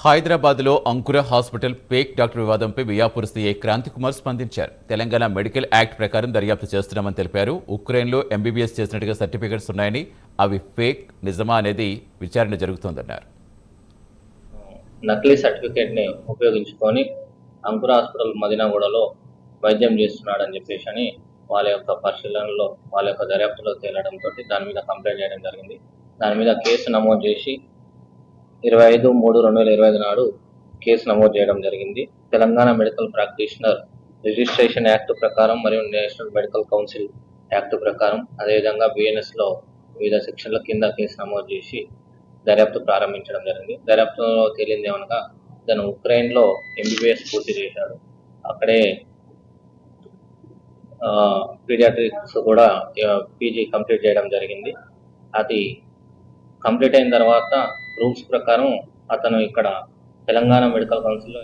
హైదరాబాద్లో అంకుర hospital fake doctor వివాదంపై మియాపూర్ సీఐ క్రాంతికుమార్ స్పందించారు. తెలంగాణ మెడికల్ యాక్ట్ ప్రకారం దర్యాప్తు చేస్తున్నామని తెలిపారు. ఉక్రెయిన్లో ఎంబీబీఎస్ చేసినట్టుగా సర్టిఫికెట్స్ ఉన్నాయని, అవి ఫేక్ నిజమా అనేది విచారణ జరుగుతోందన్నారు. నకిలీ సర్టిఫికేట్ని ఉపయోగించుకొని అంకుర హాస్పిటల్ మదినాగూడలో వైద్యం చేస్తున్నాడని చెప్పేసి వాళ్ళ యొక్క పరిశీలనలో వాళ్ళ యొక్క దర్యాప్తులో తేలడంతో దాని మీద కంప్లైంట్ చేయడం జరిగింది. దాని మీద కేసు నమోదు చేసి 25/3/2025 నాడు కేసు నమోదు చేయడం జరిగింది. Telangana medical practitioner registration act ప్రకారం మరియు నేషనల్ మెడికల్ కౌన్సిల్ యాక్ట్ ప్రకారం అదేవిధంగా బిఎన్ఎస్లో వివిధ సెక్షన్ల కింద కేసు నమోదు చేసి దర్యాప్తు ప్రారంభించడం జరిగింది. దర్యాప్తులో తేలింది ఏమనగా తను ఉక్రెయిన్లో ఎంబీబీఎస్ పూర్తి చేశాడు. అక్కడే పీడియాట్రిక్స్ కూడా పీజీ కంప్లీట్ చేయడం జరిగింది. అది కంప్లీట్ అయిన తర్వాత రూల్స్ ప్రకారం అతను ఇక్కడ తెలంగాణ మెడికల్ కౌన్సిల్లో